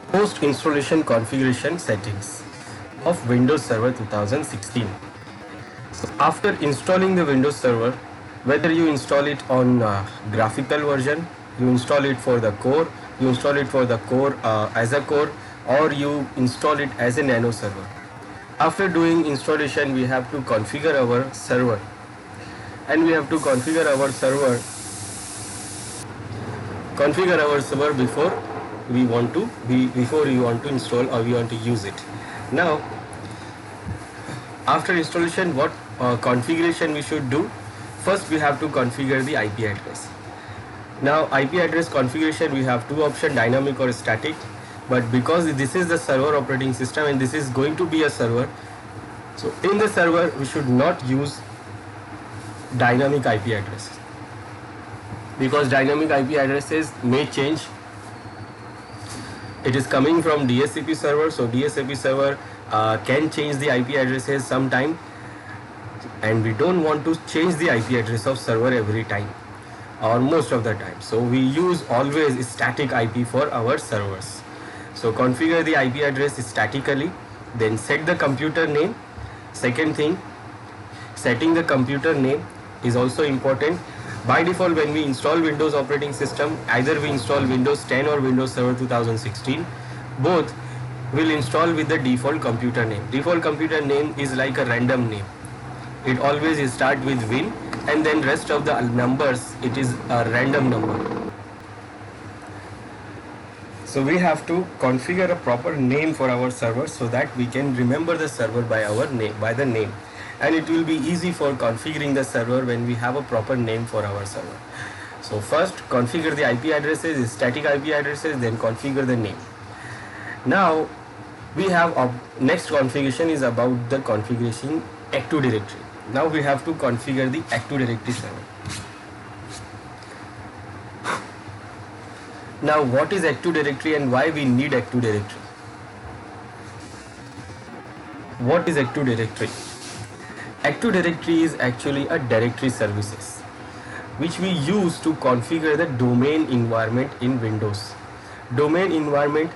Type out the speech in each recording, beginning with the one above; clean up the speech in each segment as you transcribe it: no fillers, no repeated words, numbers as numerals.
Post installation configuration settings of Windows Server 2016. So after installing the Windows Server, whether you install it on graphical version, you install it for the core, you install it for the core as a core, or you install it as a nano server. After doing installation, we have to configure our server, and we have to configure our server before we want to install or we want to use it. Now, after installation, what configuration we should do? First, we have to configure the IP address. Now, IP address configuration, we have two options, dynamic or static. But because this is the server operating system and this is going to be a server, so in the server we should not use dynamic IP addresses, because dynamic IP addresses may change. It is coming from DHCP server, so DHCP server can change the IP addresses sometime, and we don't want to change the IP address of server every time or most of the time. So we use always static IP for our servers. So configure the IP address statically, then set the computer name. Second thing, setting the computer name is also important. By default, when we install Windows operating system, either we install Windows 10 or Windows Server 2016, both will install with the default computer name. Default computer name is like a random name. It always start with Win, and then rest of the numbers, it is a random number. So we have to configure a proper name for our server so that we can remember the server by the name, and it will be easy for configuring the server when we have a proper name for our server. So first configure the IP addresses, static IP addresses, then configure the name. Now we have next configuration is about the configuration Active Directory. Now we have to configure the Active Directory server. Now, what is Active Directory and why we need Active Directory? What is Active Directory? Active Directory is actually a directory services which we use to configure the domain environment in Windows. Domain environment,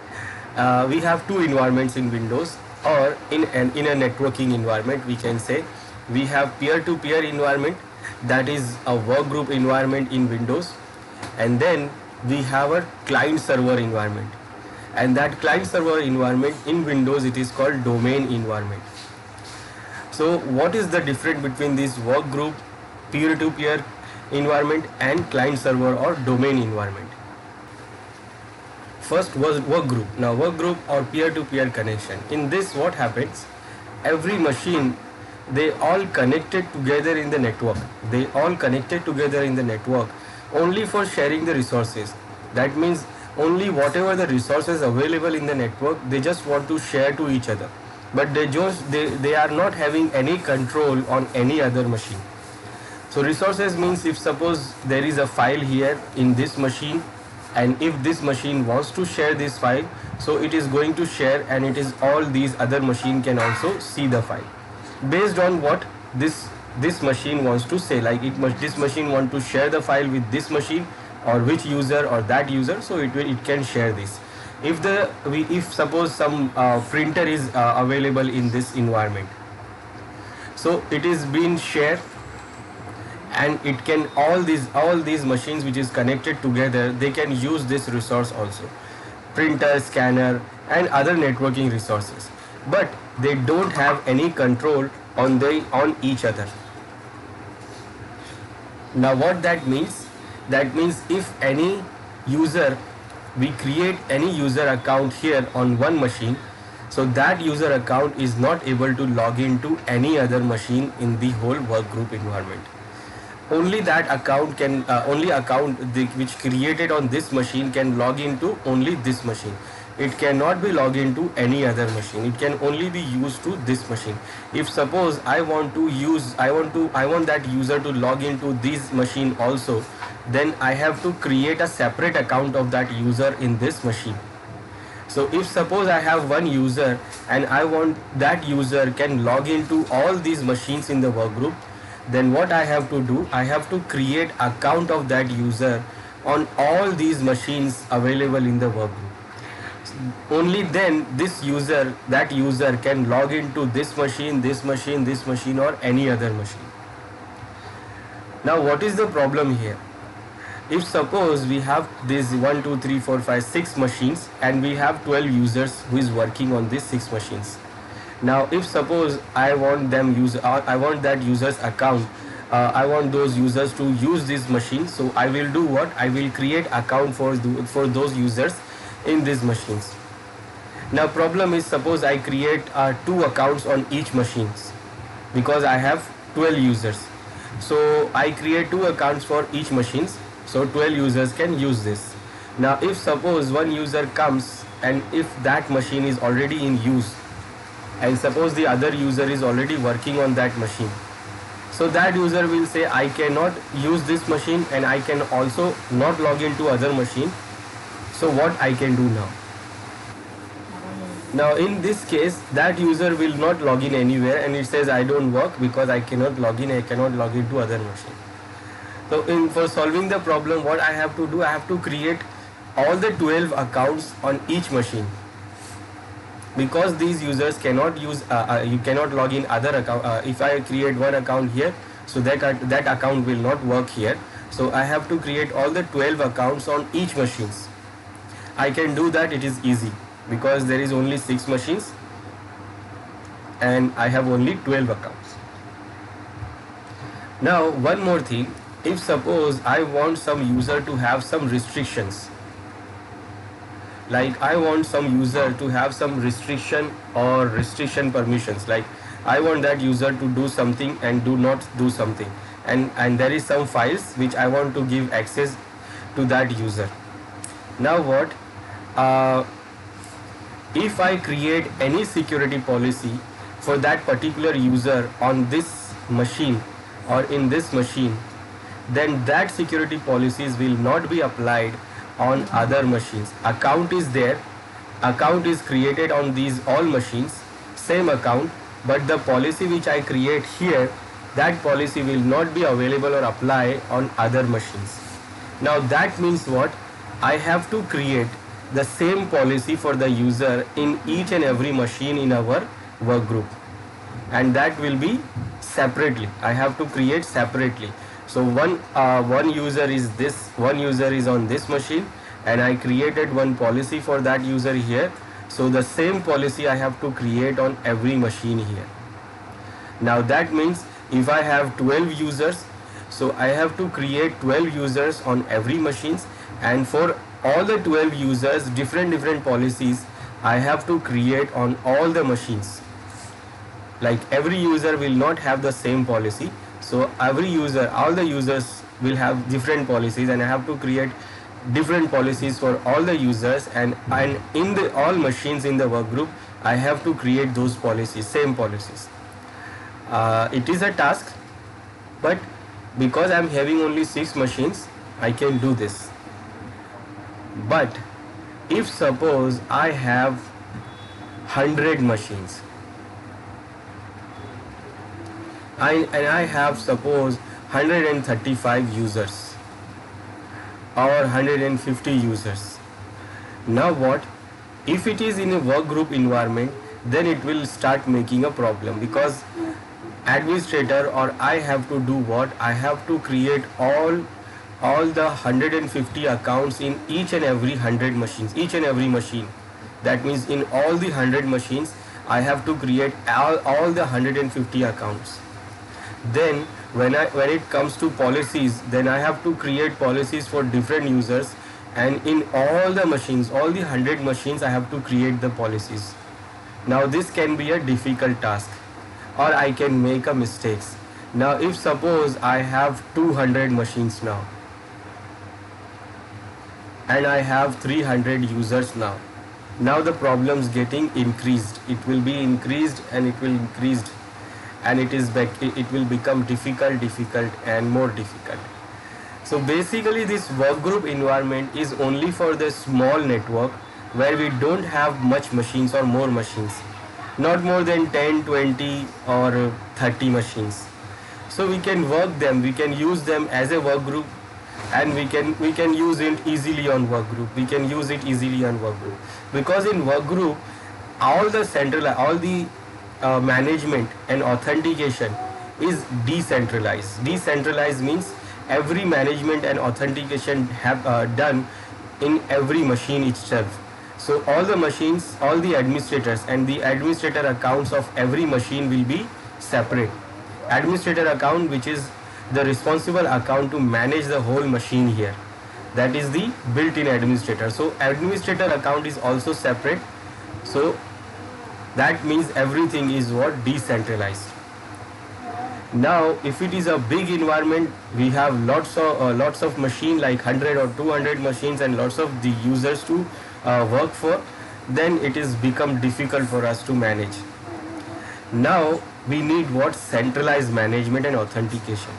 we have two environments in Windows, or in a networking environment we can say. We have peer-to-peer environment, that is a workgroup environment in Windows, and then we have a client server environment, and that client server environment in Windows, it is called domain environment. So what is the difference between this workgroup, peer-to-peer environment and client server or domain environment? First was workgroup. Now workgroup or peer-to-peer connection. In this what happens? Every machine, they all connected together in the network. They all connected together in the network only for sharing the resources. That means only whatever the resources available in the network, they just want to share to each other, but they are not having any control on any other machine. So resources means, if suppose there is a file here in this machine, and if this machine wants to share this file, so it is going to share, and it is all these other machine can also see the file based on what this machine wants to say, like this machine want to share the file with this machine or which user or that user, so it can share this. If suppose some printer is available in this environment, so it is being shared, and it can all these machines which is connected together, they can use this resource also, printer, scanner and other networking resources, but they don't have any control on each other. Now what that means? That means if any user, we create any user account here on one machine, so that user account is not able to log into any other machine in the whole workgroup environment. Only that account can, which created on this machine can log into only this machine. It cannot be logged into any other machine. It can only be used to this machine. If suppose I want that user to log into this machine also, then I have to create a separate account of that user in this machine. So if suppose I have one user and I want that user can log into all these machines in the workgroup, then what I have to do, I have to create account of that user on all these machines available in the workgroup. Only then that user can log into this machine, this machine, this machine, or any other machine. Now what is the problem here? If suppose we have these 1 2 3 4 5 6 machines, and we have 12 users who is working on these 6 machines. Now if suppose I want I want that user's account, I want those users to use this machine, so I will do what? I will create account for those users in these machines. Now problem is, suppose I create 2 accounts on each machines, because I have 12 users. So I create 2 accounts for each machines, so 12 users can use this. Now if suppose one user comes, and if that machine is already in use, and suppose the other user is already working on that machine, so that user will say, I cannot use this machine and I can also not log into other machine. So what I can do now? Now in this case, that user will not log in anywhere, and it says I don't work because I cannot log in, I cannot log into other machine. So for solving the problem, what I have to do, I have to create all the 12 accounts on each machine, because these users cannot use you cannot log in other account. If I create one account here, so that account will not work here. So I have to create all the 12 accounts on each machines. I can do that, it is easy, because there is only 6 machines and I have only 12 accounts. Now one more thing, if suppose I want some user to have some restrictions, like I want some user to have some restriction or restriction permissions, like I want that user to do something and do not do something, and there is some files which I want to give access to that user. Now what, if I create any security policy for that particular user on this machine or in this machine, then that security policies will not be applied on other machines. Account is there, account is created on these all machines, same account, but the policy which I create here, that policy will not be available or apply on other machines. Now that means what? I have to create the same policy for the user in each and every machine in our work group, and that will be separately. I have to create separately. So one user is this, one user is on this machine, and I created one policy for that user here. So the same policy I have to create on every machine here. Now that means if I have 12 users, so I have to create 12 users on every machines, and for all the 12 users, different policies I have to create on all the machines. Like every user will not have the same policy, so every user, all the users will have different policies, and I have to create different policies for all the users, and in the all machines in the work group I have to create those policies, same policies. It is a task, but because I am having only 6 machines, I can do this. But if suppose I have 100 machines, and I have suppose 135 users or 150 users, now what? If it is in a work group environment, then it will start making a problem, because administrator or I have to do what? I have to create all the 150 accounts in each and every 100 machines, each and every machine. That means in all the 100 machines I have to create all the 150 accounts. Then when it comes to policies, then I have to create policies for different users, and in all the machines, all the 100 machines, I have to create the policies. Now this can be a difficult task, or I can make a mistakes. Now if suppose I have 200 machines now, and I have 300 users now. Now the problems getting increased. It will be increased and it will increased, and it will become difficult and more difficult. So basically this work group environment is only for the small network where we don't have much machines or more machines, not more than 10, 20 or 30 machines. So we can work them, we can use them as a work group, and we can use it easily on workgroup. We can use it easily on workgroup, because in workgroup all the management and authentication is decentralized. Decentralized means every management and authentication have done in every machine itself. So all the machines, all the administrators and the administrator accounts of every machine will be separate. Administrator account, which is the responsible account to manage the whole machine here, that is the built-in administrator. So administrator account is also separate. So that means everything is what? Decentralized. Now if it is a big environment, we have lots of machine, like 100 or 200 machines, and lots of the users to work for, then it is become difficult for us to manage. Now we need what? Centralized management and authentication,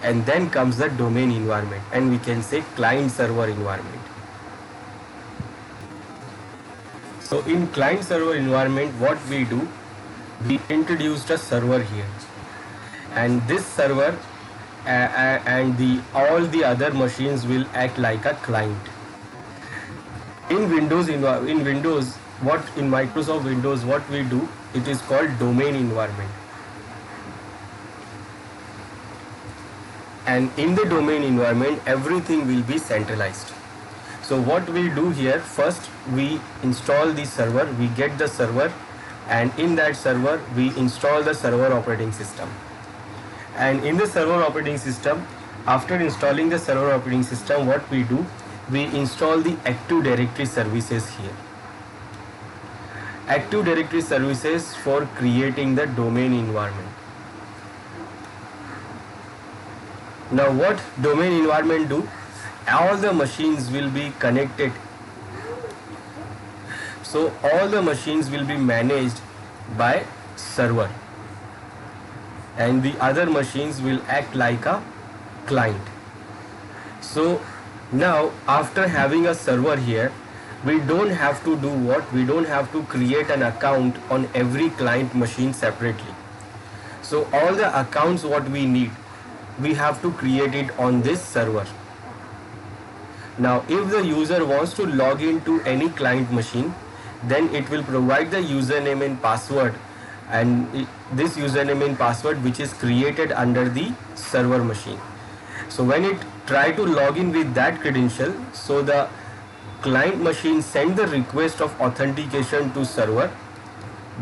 and then comes the domain environment, and we can say client server environment. So in client server environment, what we do, we introduced a server here, and this server and all the other machines will act like a client. In Microsoft Windows, what we do, it is called domain environment. And in the domain environment, everything will be centralized. So what we'll do here, first we install the server, we get the server, and in that server we install the server operating system. And in the server operating system, after installing the server operating system, what we do, we install the Active Directory services here. Active Directory services for creating the domain environment. Now what domain environment do? All the machines will be connected. So all the machines will be managed by server, and the other machines will act like a client. So now after having a server here, we don't have to do what? We don't have to create an account on every client machine separately. So all the accounts what we need, we have to create it on this server. Now if the user wants to log into any client machine, then it will provide the username and password, and this username and password which is created under the server machine. So when it try to log in with that credential, so the client machine send the request of authentication to server,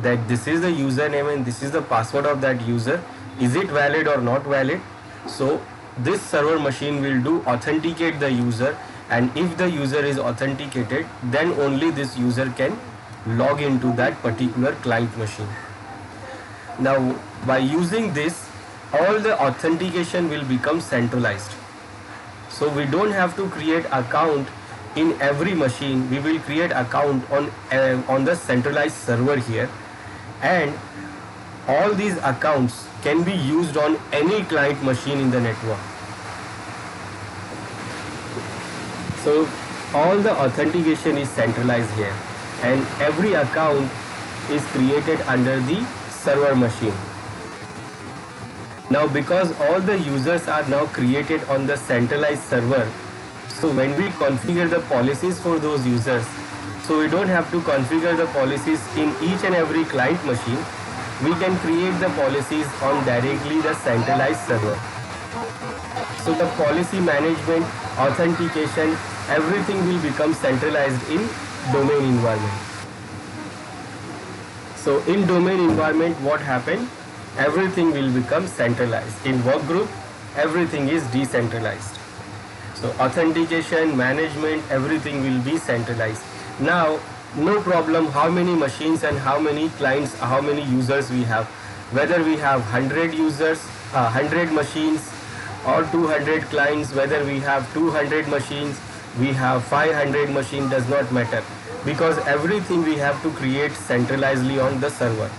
that this is the username and this is the password of that user, is it valid or not valid. So this server machine will do authenticate the user, and if the user is authenticated, then only this user can log into that particular client machine. Now by using this, all the authentication will become centralized. So we don't have to create account in every machine. We will create account on the centralized server here, and all these accounts can be used on any client machine in the network. So all the authentication is centralized here, and every account is created under the server machine. Now because all the users are now created on the centralized server, so when we configure the policies for those users, so we don't have to configure the policies in each and every client machine. We can create the policies on directly the centralized server. So the policy management, authentication, everything will become centralized in domain environment. So in domain environment, what happened? Everything will become centralized. In workgroup, everything is decentralized. So authentication, management, everything will be centralized. Now, no problem how many machines and how many clients, how many users we have. Whether we have 100 users, 100 machines, or 200 clients, whether we have 200 machines, we have 500 machines, does not matter, because everything we have to create centralizedly on the server.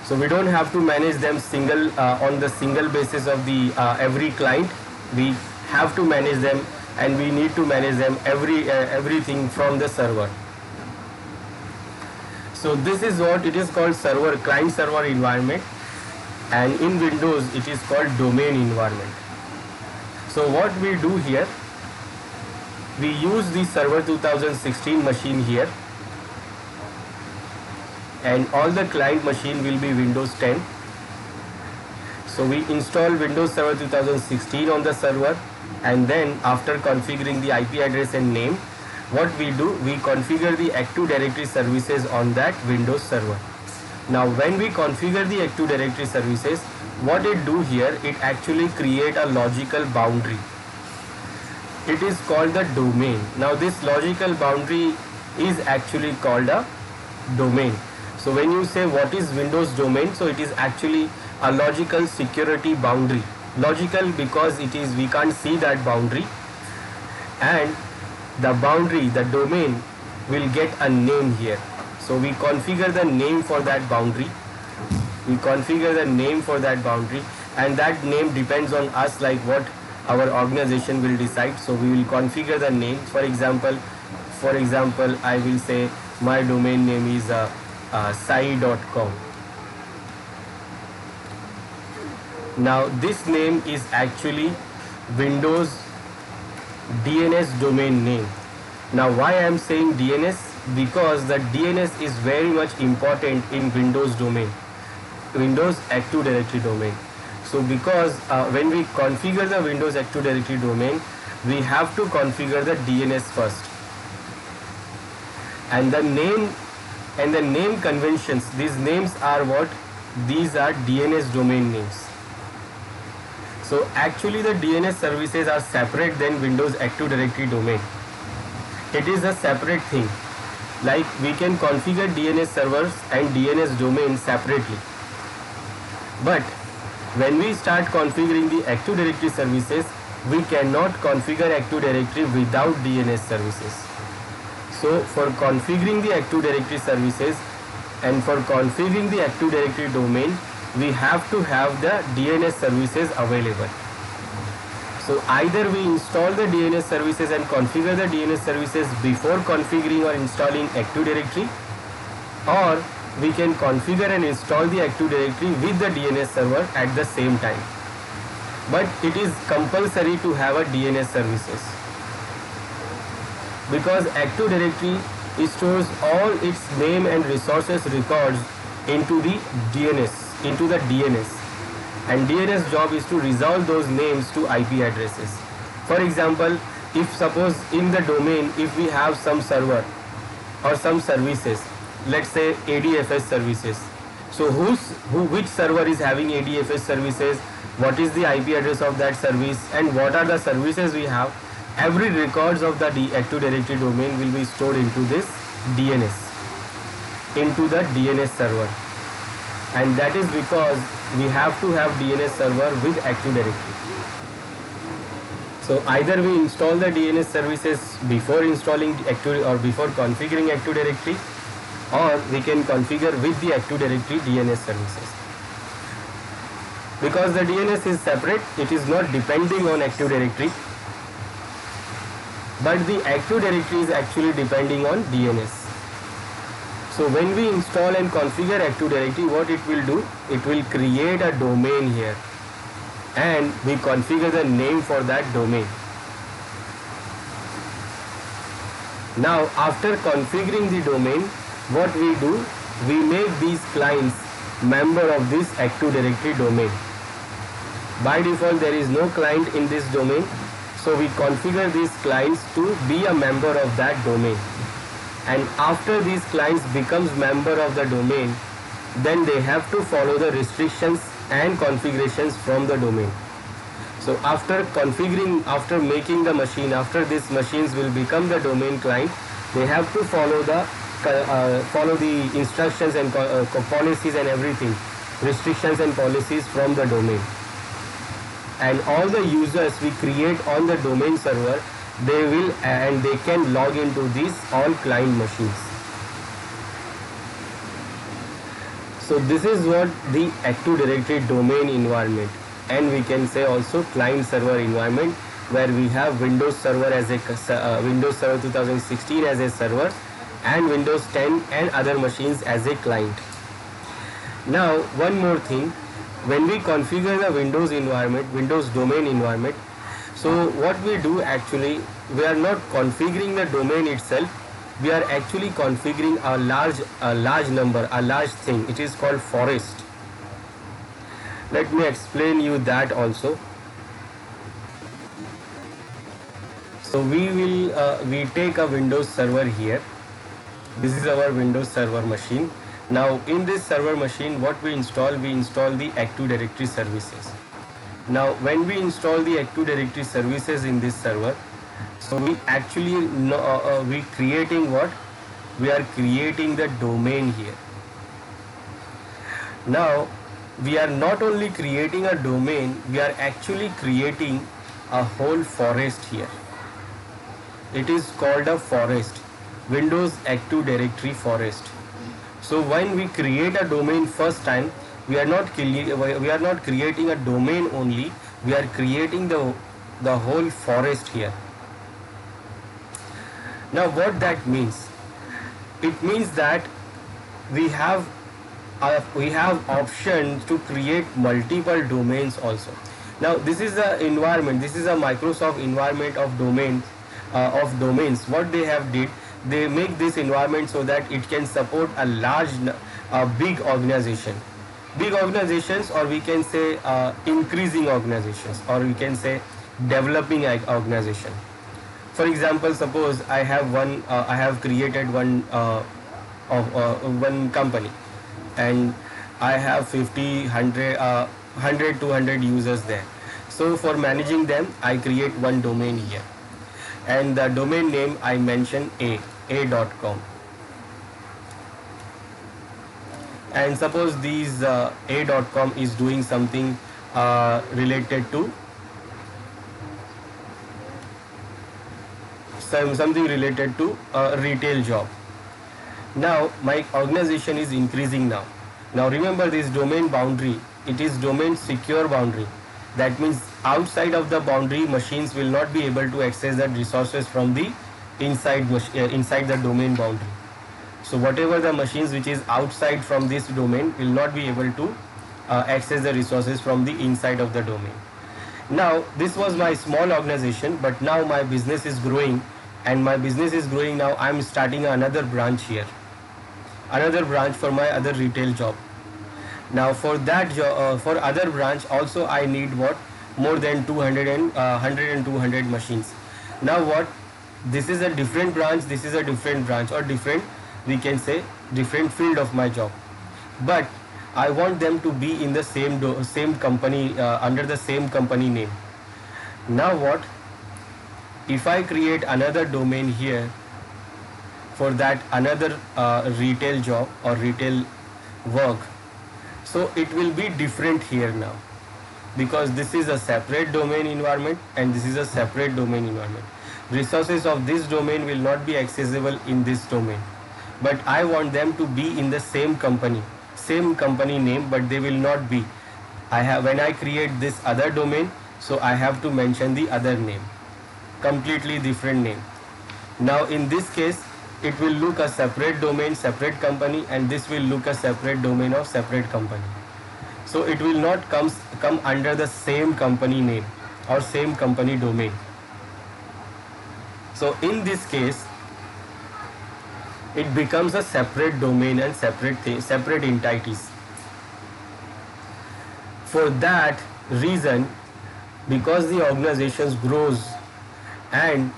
So we don't have to manage them on the single basis of the every client. We have to manage them, and we need to manage them everything from the server. So this is what it is called client server environment, and in Windows it is called domain environment. So So what we do here, we use the Server 2016 machine here, and all the client machine will be Windows 10. So we install Windows Server 2016 on the server, and then after configuring the IP address and name, what we do, we configure the Active Directory services on that Windows server. Now when we configure the Active Directory services, what it do here, it actually create a logical boundary. It is called the domain. Now this logical boundary is actually called a domain. So when you say what is Windows domain, so it is actually a logical security boundary. Logical because it is, we can't see that boundary, and the boundary, the domain will get a name here. So we configure the name for that boundary. We configure the name for that boundary, and that name depends on us, like what our organization will decide. So we will configure the name. For example, I will say my domain name is sai.com. Now this name is actually Windows DNS domain name. Now why I am saying DNS? Because the DNS is very much important in Windows domain, Windows Active Directory domain. So because when we configure the Windows Active Directory domain, we have to configure the DNS first, and the name conventions, these names are what? These are DNS domain names. So actually the DNS services are separate than Windows Active Directory domain. It is a separate thing. Like we can configure DNS servers and DNS domains separately. But when we start configuring the Active Directory services, we cannot configure Active Directory without DNS services. So for configuring the Active Directory services and for configuring the Active Directory domain, we have to have the DNS services available. So either we install the DNS services and configure the DNS services before configuring or installing Active Directory, or we can configure and install the Active Directory with the DNS server at the same time. But it is compulsory to have a DNS services, because Active Directory stores all its name and resources records into the DNS, and DNS job is to resolve those names to IP addresses. For example, if suppose in the domain, if we have some server or some services, let's say ADFS services, so which server is having ADFS services, what is the IP address of that service, and what are the services we have, every records of the Active Directory domain will be stored into this DNS, into the DNS server. And that is because we have to have DNS server with Active Directory. So either we install the DNS services before installing Active or before configuring Active Directory, or we can configure with the Active Directory DNS services. Because the DNS is separate, it is not depending on Active Directory, but the Active Directory is actually depending on DNS. So when we install and configure Active Directory, what it will do? It will create a domain here, and we configure the name for that domain. Now after configuring the domain, what we do? We make these clients member of this Active Directory domain. By default there is no client in this domain, so we configure these clients to be a member of that domain. And after these clients becomes member of the domain, then they have to follow the restrictions and configurations from the domain. So after configuring, after making the machine, after these machines will become the domain client, they have to follow the instructions and policies and everything, restrictions and policies from the domain. And all the users we create on the domain server, they will and they can log into these all client machines. So this is what the Active Directory domain environment, and we can say also client server environment, where we have Windows Server as a Windows Server 2016 as a server, and Windows 10 and other machines as a client. Now one more thing, when we configure the Windows environment, Windows domain environment, So what we do actually, we are not configuring the domain itself, we are actually configuring a large number, a large thing. It is called forest. Let me explain you that also. So we take a Windows server here. This is our Windows server machine. Now in this server machine, what we install the Active Directory services. Now when we install the Active Directory services in this server, so we actually we creating what? We are creating the domain here. Now we are not only creating a domain, we are actually creating a whole forest here. It is called a forest, Windows Active Directory forest. So when we create a domain first time, we are not creating a domain only, we are creating the whole forest here. Now what that means? It means that we have option to create multiple domains also. Now this is the environment, this is a Microsoft environment of domains. What they have did, they make this environment so that it can support a big organizations, or we can say increasing organizations, or we can say developing organization. For example, suppose I have created one company, and I have 50, 100, 200 users there. So for managing them, I create one domain here, and the domain name I mention a.com. And suppose these a.com is doing something related to something related to a retail job. Now my organization is increasing now. Now remember this domain boundary, it is domain secure boundary. That means outside of the boundary, machines will not be able to access the resources from the inside the domain boundary. So whatever the machines which is outside from this domain will not be able to access the resources from the inside of the domain. Now this was my small organization, but now my business is growing, and my business is growing now. I am starting another branch here, another branch for my other retail job. Now for that for other branch also I need what? More than 200 and 100 and 200 machines. Now what? This is a different branch, this is a different branch, or different, we can say different field of my job. But I want them to be in the same company, under the same company name. Now what? If I create another domain here for that another retail job or retail work, so it will be different here now, because this is a separate domain environment and this is a separate domain environment. Resources of this domain will not be accessible in this domain, but I want them to be in the same company name, but they will not be. When I create this other domain, so I have to mention the other name, completely different name. Now in this case, it will look a separate domain, separate company, and this will look a separate domain of separate company. So it will not come under the same company name or same company domain. So in this case, it becomes a separate domain and separate entities. For that reason, because the organization grows, and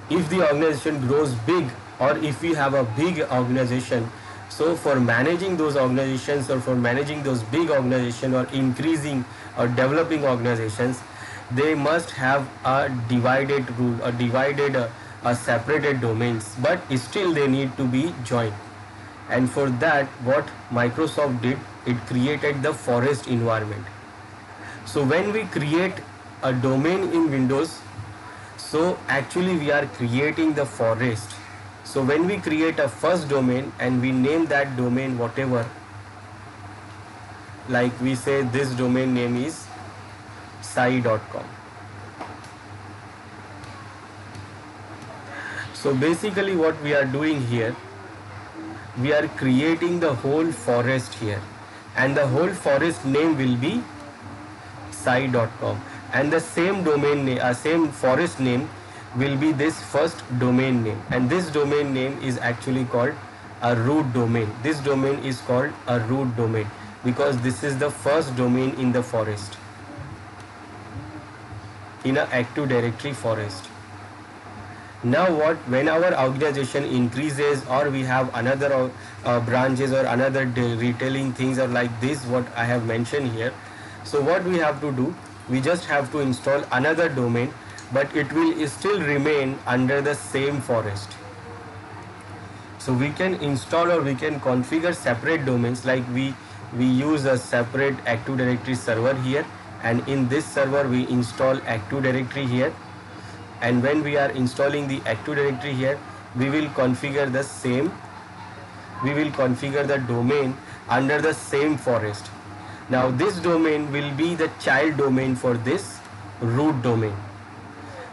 if the organization grows big, or if we have a big organization, so for managing those organizations, or for managing those big organizations, or increasing or developing organizations, they must have a divided rule, a separated domains, but still they need to be joined. And for that, what Microsoft did, it created the forest environment. So when we create a domain in Windows, so actually we are creating the forest. So when we create a first domain and we name that domain whatever, like we say this domain name is sai.com. So basically what we are doing here, we are creating the whole forest here, and the whole forest name will be sai.com. and the same same forest name will be this first domain name, and this domain name is actually called a root domain. This domain is called a root domain because this is the first domain in the forest, in a Active Directory forest. Now what, when our organization increases or we have another branches or another retailing things or like this what I have mentioned here, so what we have to do, we just have to install another domain, but it will still remain under the same forest. So we can install or we can configure separate domains, like we use a separate Active Directory server here, and in this server we install Active Directory here, and when we are installing the Active Directory here, we will configure the same, we will configure the domain under the same forest. Now this domain will be the child domain for this root domain.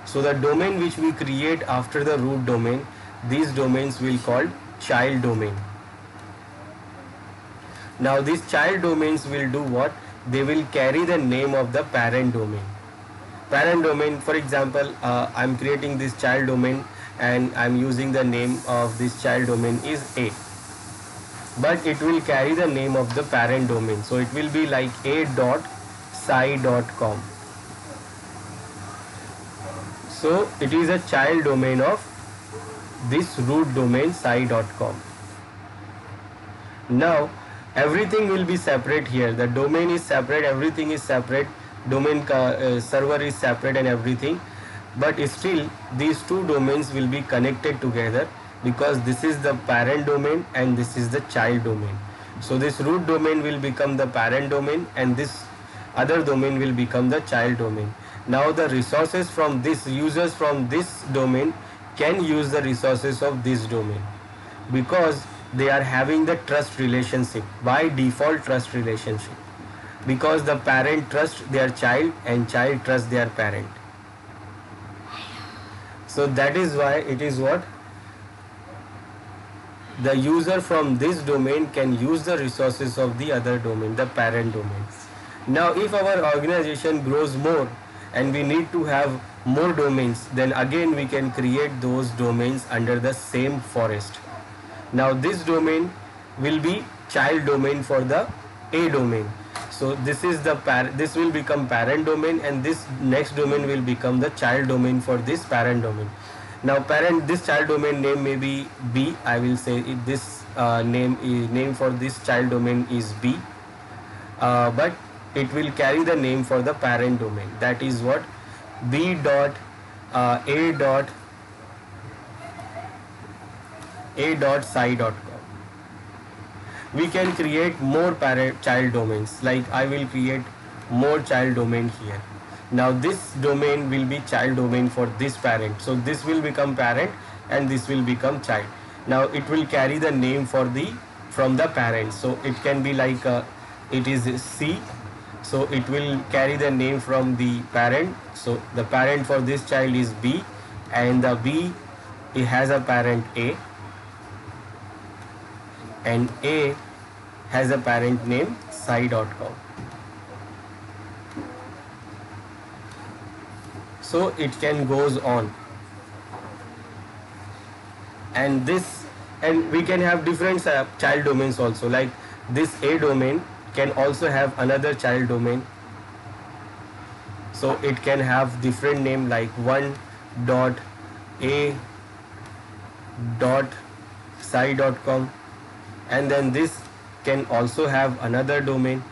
So the domain which we create after the root domain, these domains will called child domain. Now these child domains will do what? They will carry the name of the parent domain. Parent domain, for example, I'm creating this child domain and I'm using the name of this child domain is A, but it will carry the name of the parent domain, so it will be like a.sci.com. So it is a child domain of this root domain sci.com. Now everything will be separate here, the domain is separate, everything is separate, domain server is separate and everything, but still these two domains will be connected together because this is the parent domain and this is the child domain. So this root domain will become the parent domain and this other domain will become the child domain. Now the resources from this, users from this domain can use the resources of this domain because they are having the trust relationship, by default trust relationship, because the parent trusts their child and child trusts their parent. So that is why it is what? The user from this domain can use the resources of the other domain, the parent domain. Now if our organization grows more and we need to have more domains, then again we can create those domains under the same forest. Now this domain will be child domain for the A domain. So this is the this will become parent domain and this next domain will become the child domain for this parent domain. Now this child domain name may be B. I will say this name for this child domain is B, but it will carry the name for the parent domain. That is what? B dot A dot sci.com. We can create more child domains, like I will create more child domain here. Now this domain will be child domain for this parent, so this will become parent and this will become child. Now it will carry the name for from the parent, so it can be like it is C, so it will carry the name from the parent. So the parent for this child is B and the B, it has a parent A and A has a parent name sci.com. So it can goes on, and we can have different child domains also, like this A domain can also have another child domain, so it can have different name like 1.a.sci.com, and then this can also have another domain,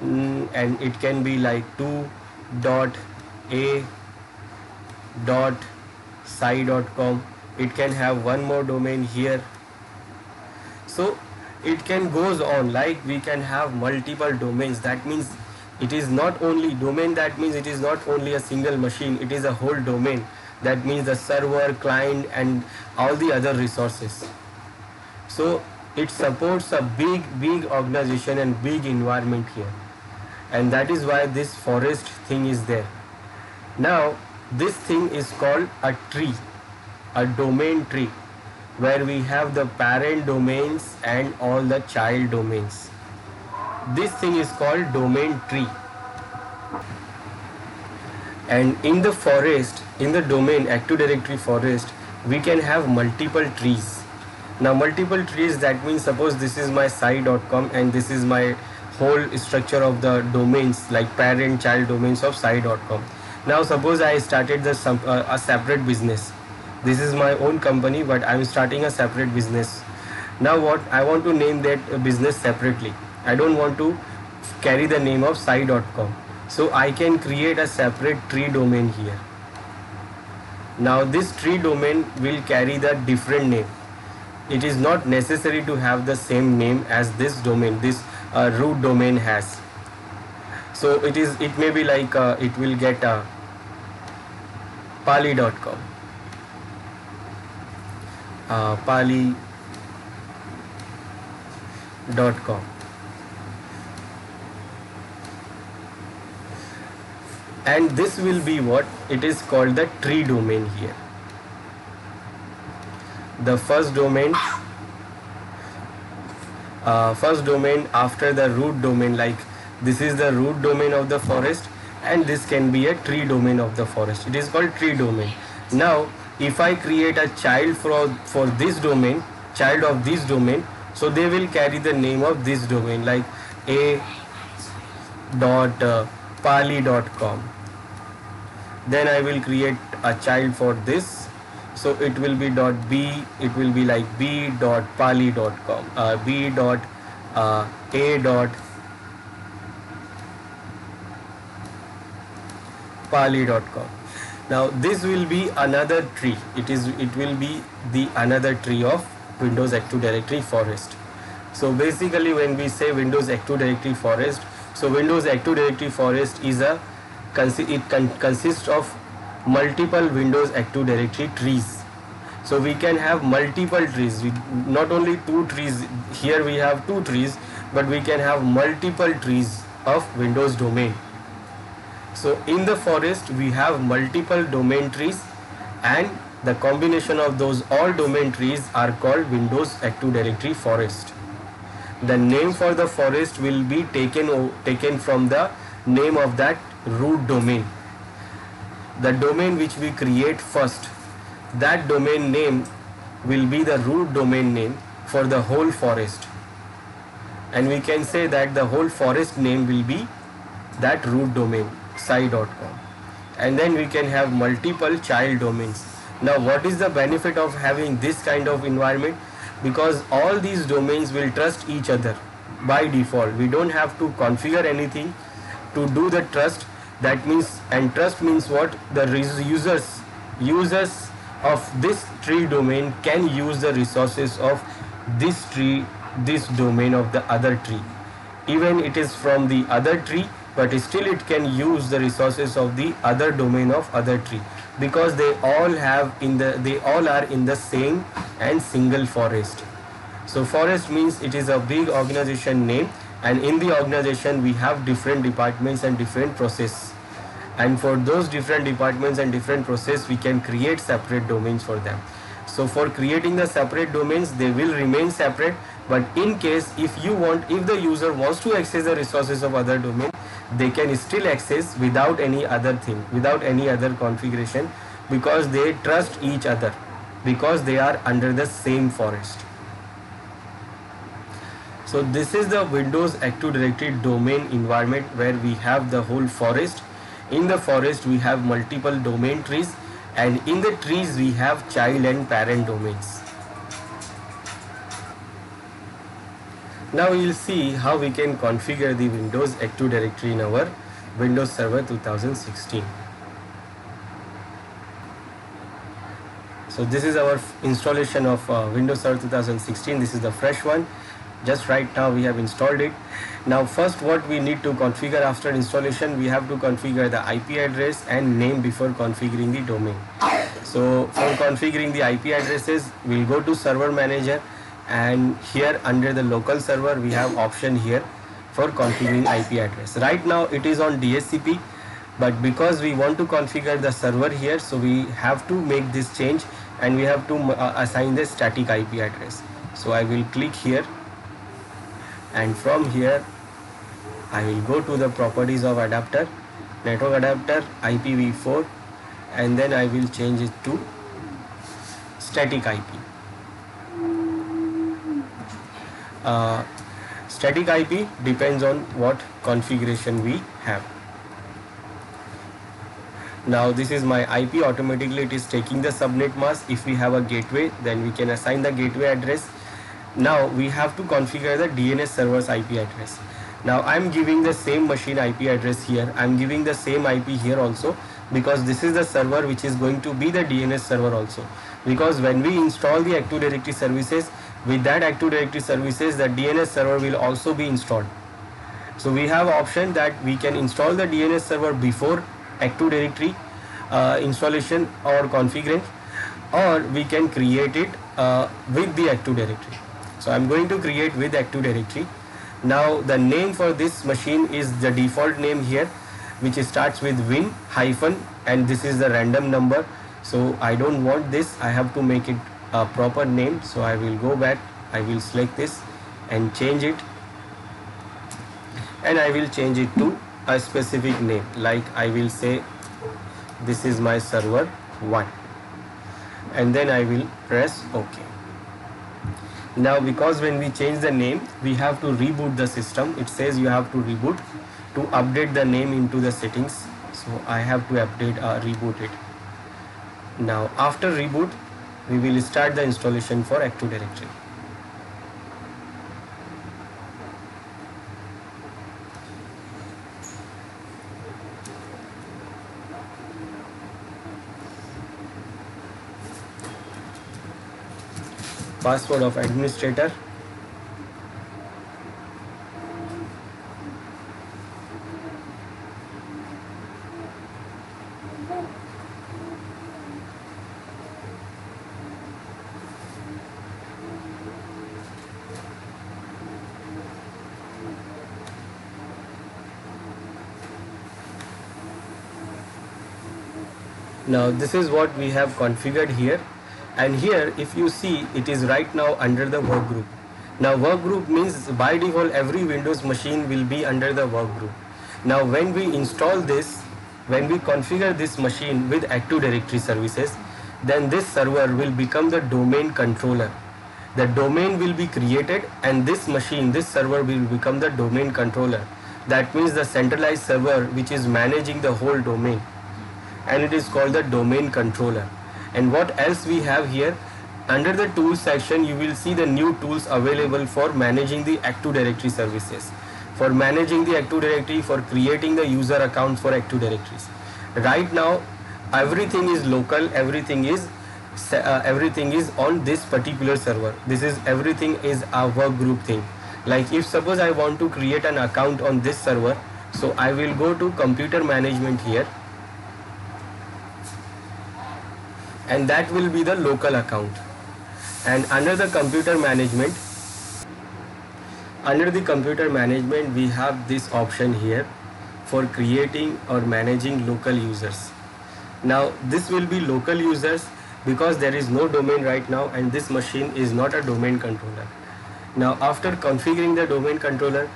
and it can be like 2.a.sci.com. It can have one more domain here. So it can goes on, like we can have multiple domains. That means it is not only domain, that means it is not only a single machine, it is a whole domain. That means the server, client and all the other resources. So it supports a big organization and big environment here, and that is why this forest thing is there. Now this thing is called a tree, a domain tree, where we have the parent domains and all the child domains. This thing is called domain tree. And in the forest, in the domain Active Directory forest, we can have multiple trees. Now multiple trees, that means suppose this is my sai.com and this is my whole structure of the domains, like parent child domains of sai.com. Now suppose I started a separate business. This is my own company, but I am starting a separate business. Now what I want to name that business separately. I don't want to carry the name of sai.com. So I can create a separate tree domain here. Now this tree domain will carry the different name. It is not necessary to have the same name as this domain, this root domain has. So it may be like it will get pali.com, pali.com. And this will be what it is called, the tree domain here. The first domain after the root domain, like this is the root domain of the forest, and this can be a tree domain of the forest. It is called tree domain. Now if I create a child for this domain, child of this domain, so they will carry the name of this domain, like a.pali.com. Then I will create a child for this, so it will be .b, it will be like b.pali.com, b.a.pali.com. Now this will be another tree. It will be the another tree of Windows Active Directory forest. So basically when we say Windows Active Directory forest, so Windows Active Directory forest is consists of multiple Windows Active Directory trees. So we can have multiple trees, not only two trees. Here we have two trees, but we can have multiple trees of Windows domain. So in the forest we have multiple domain trees, and the combination of those all domain trees are called Windows Active Directory forest. The name for the forest will be taken from the name of that root domain. The domain which we create first, that domain name will be the root domain name for the whole forest, and we can say that the whole forest name will be that root domain sai.com. And then we can have multiple child domains. Now what is the benefit of having this kind of environment? Because all these domains will trust each other by default. We don't have to configure anything to do the trust. That means, and trust means what? The users of this tree domain can use the resources of this tree, this domain of the other tree. Even it is from the other tree, but still it can use the resources of the other domain of other tree, because they all are in the same and single forest. So forest means it is a big organization name, and in the organization we have different departments and different process, and for those different departments and different process we can create separate domains for them. So for creating the separate domains, they will remain separate, but in case if the user wants to access the resources of other domain, they can still access without any other thing, without any other configuration, because they trust each other, because they are under the same forest. So this is the Windows Active Directory domain environment, where we have the whole forest. In the forest we have multiple domain trees, and in the trees we have child and parent domains. Now we will see how we can configure the Windows Active Directory in our Windows Server 2016. So this is our installation of Windows Server 2016. This is the fresh one. Just right now we have installed it. Now first what we need to configure after installation, we have to configure the IP address and name before configuring the domain. So for configuring the IP addresses, we'll go to Server Manager, and here under the local server we have option here for configuring IP address. Right now it is on DHCP, but because we want to configure the server here, so we have to make this change, and we have to assign the static IP address. So I will click here, and from here I will go to the properties of adapter. network adapter IPv4, and then I will change it to static IP. Static IP depends on what configuration we have. Now this is my IP. Automatically it is taking the subnet mask. If we have a gateway, then we can assign the gateway address. Now we have to configure the DNS server's IP address. Now I am giving the same machine IP address here. I am giving the same IP here also, because this is the server which is going to be the DNS server also. Because when we install the Active Directory services, with that Active Directory services, the DNS server will also be installed. So we have option that we can install the DNS server before Active Directory installation or configuration, or we can create it with the Active Directory. So I'm going to create with Active Directory. Now the name for this machine is the default name here, which starts with win hyphen, and this is the random number. So I don't want this, I have to make it a proper name. So I will go back, I will select this and change it, and I will change it to a specific name, like I will say this is my server 1, and then I will press OK. Now because when we change the name, we have to reboot the system. It says you have to reboot to update the name into the settings. So I have to reboot it. Now after reboot, we will start the installation for Active Directory. Password of administrator, now this is what we have configured here. And here if you see, it is right now under the work group. Now work group means by default every Windows machine will be under the work group. Now when we install this, when we configure this machine with Active Directory services, then this server will become the domain controller. The domain will be created, and this machine, this server will become the domain controller. That means the centralized server which is managing the whole domain, and it is called the domain controller. And what else we have here? Under the tools section, you will see the new tools available for managing the Active Directory services, for managing the Active Directory, for creating the user account for Active Directories. Right now everything is local, everything is on this particular server. This is everything is a work group thing. Like if suppose I want to create an account on this server, so I will go to computer management here, and that will be the local account. And under the computer management, we have this option here for creating or managing local users. Now this will be local users because there is no domain right now, and this machine is not a domain controller. Now after configuring the domain controller,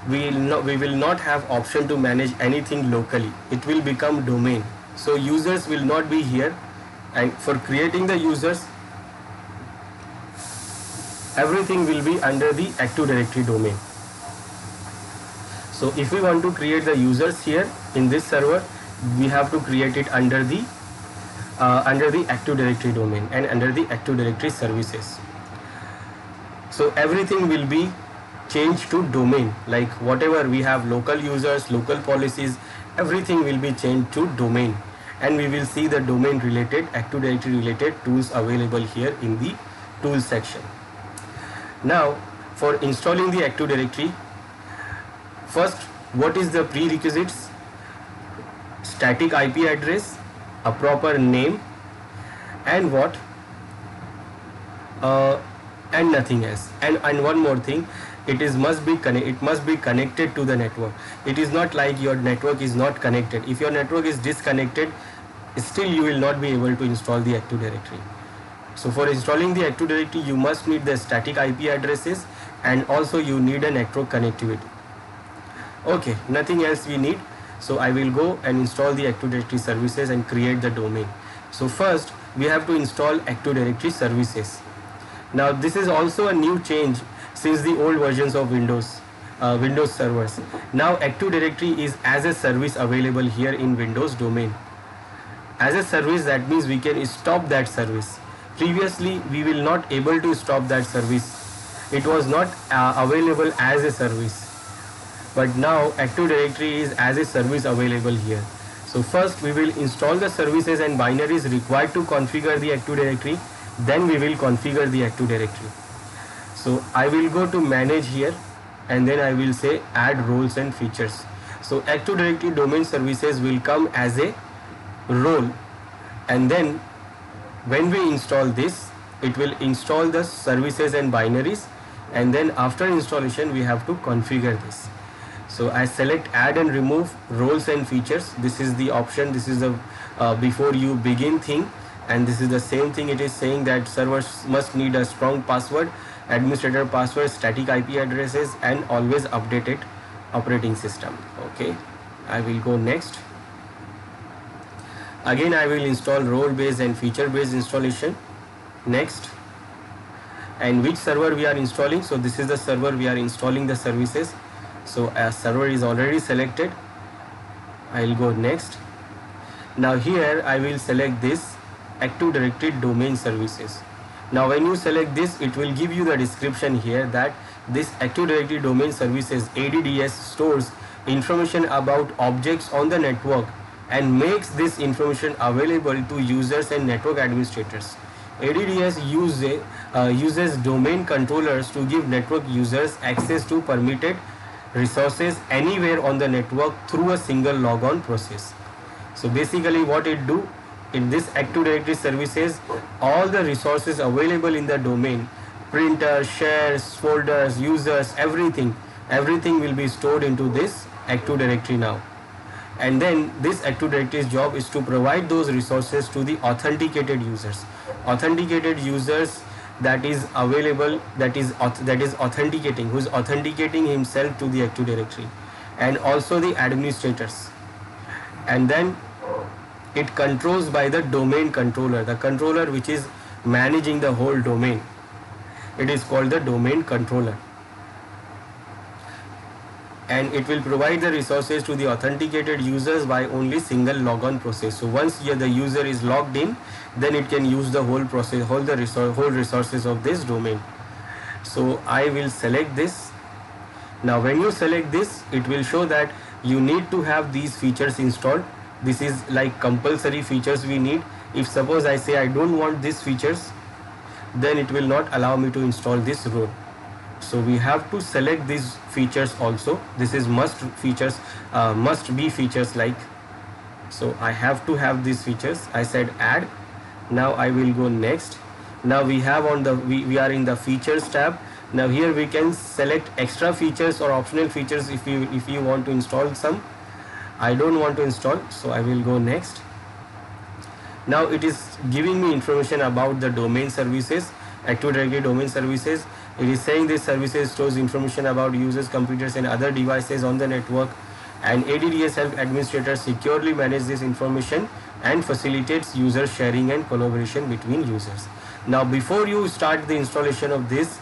we will not have option to manage anything locally. It will become domain. So users will not be here. And for creating the users, everything will be under the Active Directory domain. So if we want to create the users here in this server, we have to create it under the Active Directory domain and under the Active Directory services. So everything will be changed to domain. Like whatever we have, local users, local policies, everything will be changed to domain. And we will see the domain related, Active Directory related tools available here in the tools section. Now for installing the Active Directory, first, what is the prerequisites? Static IP address, a proper name, and what? And nothing else. And one more thing, it must be connected to the network. It is not like your network is not connected. If your network is disconnected, still you will not be able to install the Active Directory. So for installing the Active Directory, you must need the static IP addresses, and also you need a network connectivity. Okay, nothing else we need. So I will go and install the Active Directory services and create the domain. So first we have to install Active Directory services. Now this is also a new change since the old versions of Windows servers. Now Active Directory is as a service available here in Windows domain. As a service, that means we can stop that service. Previously we will not able to stop that service. It was not available as a service. But now Active Directory is as a service available here. So first we will install the services and binaries required to configure the Active Directory. Then we will configure the Active Directory. So I will go to manage here and then I will say add roles and features. So Active Directory domain services will come as a role, and then when we install this, it will install the services and binaries, and then after installation we have to configure this. So I select add and remove roles and features. This is the option, this is the before you begin thing, and this is the same thing. It is saying that servers must need a strong password, administrator password, static IP addresses, and always updated operating system. Okay, I will go next. Again I will install role based and feature based installation. Next. And which server we are installing? So this is the server we are installing the services. So a server is already selected. I will go next. Now here I will select this Active Directory domain services. Now when you select this, it will give you the description here that this Active Directory domain services ADDS stores information about objects on the network and makes this information available to users and network administrators. ADDS uses domain controllers to give network users access to permitted resources anywhere on the network through a single logon process. So basically what it do, in this Active Directory services, all the resources available in the domain, printers, shares, folders, users, everything will be stored into this Active Directory now. And then this Active Directory's job is to provide those resources to the authenticated users. Authenticated users, that is available, that is authenticating, who is authenticating himself to the Active Directory, and also the administrators. And then it controls by the domain controller, the controller which is managing the whole domain. It is called the domain controller. And it will provide the resources to the authenticated users by only single logon process. So once the user is logged in, then it can use the whole process, whole resources of this domain. So I will select this. Now when you select this, it will show that you need to have these features installed. This is like compulsory features we need. If suppose I say I don't want these features, then it will not allow me to install this role. So we have to select these features also. This is must features, must be features like. So I have to have these features. I said add. Now I will go next. Now we have on the we are in the features tab. Now here we can select extra features or optional features if you want to install some. I don't want to install, so I will go next. Now it is giving me information about the domain services, Active Directory domain services. It is saying this services stores information about users, computers and other devices on the network, and ADDS help administrators securely manage this information and facilitates user sharing and collaboration between users. Now before you start the installation of this,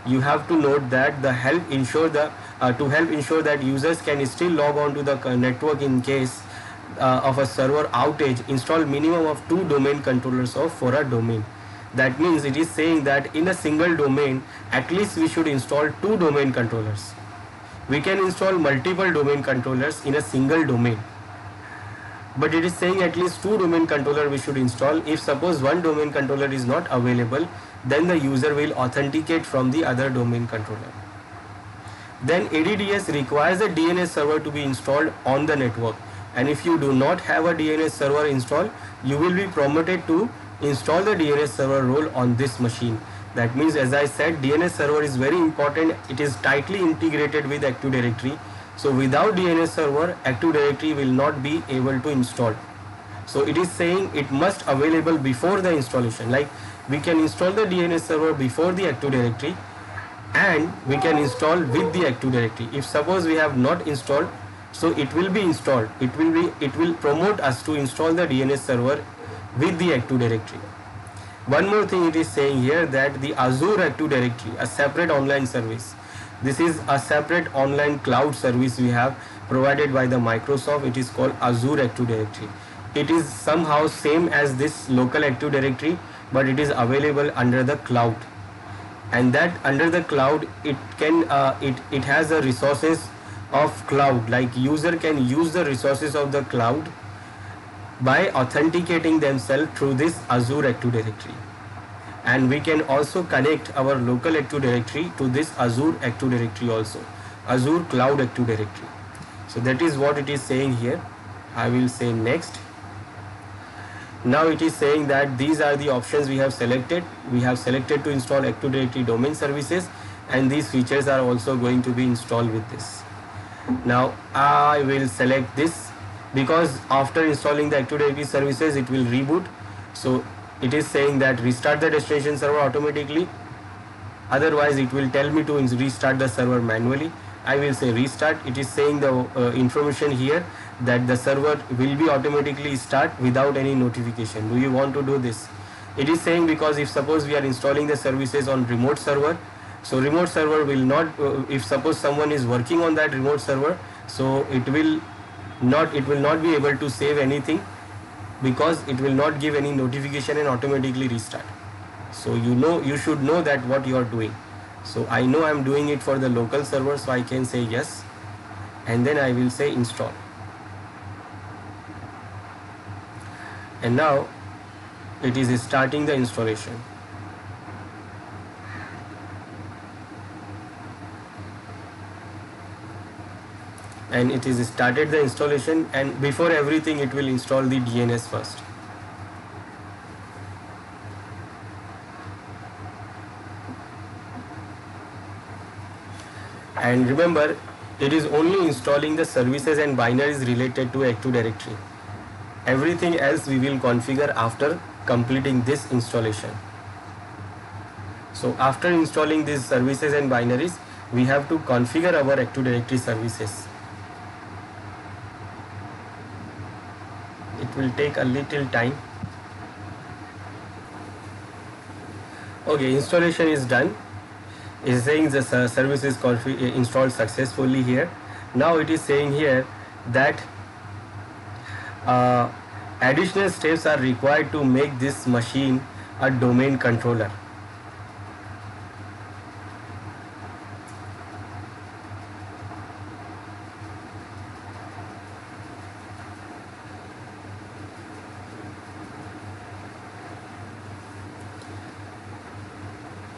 you have to note that the help ensure that users can still log on to the network in case of a server outage, install minimum of 2 domain controllers for a domain. That means it is saying that in a single domain, at least we should install 2 domain controllers. We can install multiple domain controllers in a single domain, but it is saying at least 2 domain controllers we should install. If suppose one domain controller is not available, then the user will authenticate from the other domain controller. Then ADDS requires a DNS server to be installed on the network, and if you do not have a DNS server installed, you will be prompted to install the DNS server role on this machine. That means, as I said, DNS server is very important. It is tightly integrated with Active Directory. So without DNS server, Active Directory will not be able to install. So it is saying it must available before the installation. Like we can install the DNS server before the Active Directory, and we can install with the Active Directory. If suppose we have not installed, So it will be installed. It will promote us to install the DNS server with the Active Directory. One more thing it is saying here, that the Azure Active Directory, a separate online service. This is a separate online cloud service we have provided by the Microsoft. It is called Azure Active Directory. It is somehow same as this local Active Directory, but it is available under the cloud. And that under the cloud, it can it has the resources of cloud, like user can use the resources of the cloud by authenticating themselves through this Azure Active Directory. And we can also connect our local Active Directory to this Azure Active Directory also, Azure Cloud Active Directory. So that is what it is saying here. I will say next. Now it is saying that these are the options we have selected. We have selected to install Active Directory domain services, and these features are also going to be installed with this. Now I will select this, because after installing the Active Directory services it will reboot. So it is saying that restart the destination server automatically, otherwise it will tell me to restart the server manually. I will say restart. It is saying the information here that the server will be automatically start without any notification. Do you want to do this? It is saying because if suppose we are installing the services on remote server, so remote server will not, if suppose someone is working on that remote server, so it will not be able to save anything, because it will not give any notification and automatically restart. So you should know that what you are doing. So I know I am doing it for the local server, so I can say yes, and then I will say install. And now it is starting the installation. And it is started the installation, and before everything it will install the DNS first. And remember, it is only installing the services and binaries related to Active Directory. Everything else we will configure after completing this installation. So after installing these services and binaries, we have to configure our Active Directory services. It will take a little time. Okay, installation is done. It is saying the service is installed successfully here. Now it is saying here that additional steps are required to make this machine a domain controller.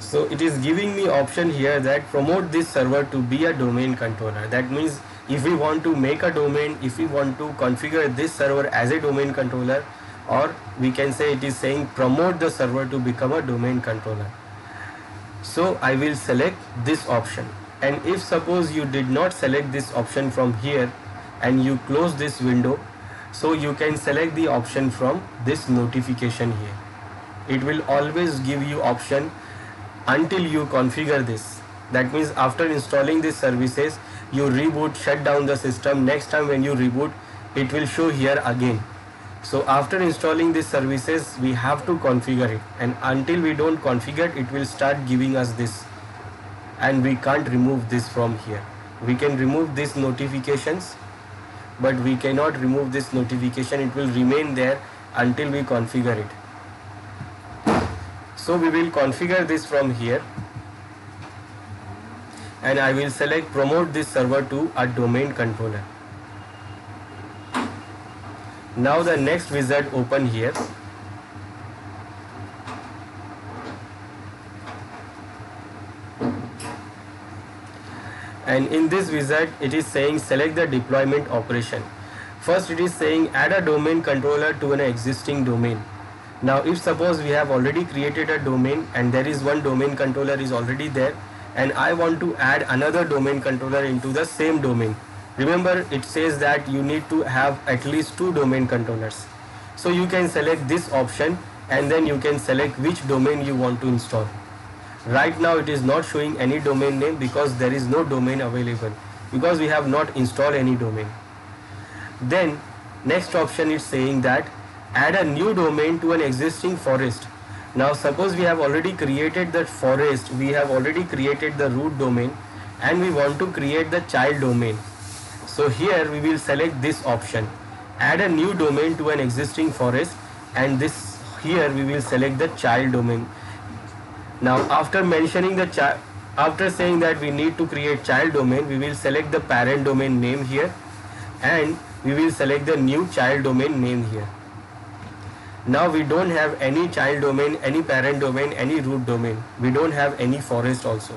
So it is giving me option here that promote this server to be a domain controller. That means if we want to make a domain, if we want to configure this server as a domain controller, or we can say it is saying promote the server to become a domain controller. So I will select this option, and if suppose you did not select this option from here and you close this window, so you can select the option from this notification here. It will always give you option until you configure this. That means after installing these services, you reboot, shut down the system. Next time when you reboot, it will show here again. So after installing these services, we have to configure it, and until we don't configure it, it will start giving us this, and we can't remove this from here. We can remove these notifications, but we cannot remove this notification. It will remain there until we configure it. So we will configure this from here, and I will select promote this server to a domain controller. Now the next wizard open here. And in this wizard it is saying select the deployment operation. First it is saying add a domain controller to an existing domain. Now if suppose we have already created a domain and there is one domain controller is already there, and I want to add another domain controller into the same domain. Remember, it says that you need to have at least 2 domain controllers. So you can select this option, and then you can select which domain you want to install. Right now it is not showing any domain name because there is no domain available, because we have not installed any domain. Then next option is saying that add a new domain to an existing forest. Now suppose we have already created the forest, we have already created the root domain, and we want to create the child domain. So here we will select this option, add a new domain to an existing forest, and this here we will select the child domain. Now after mentioning the after saying that we need to create child domain, we will select the parent domain name here, and we will select the new child domain name here. Now we don't have any child domain, any parent domain, any root domain. We don't have any forest also.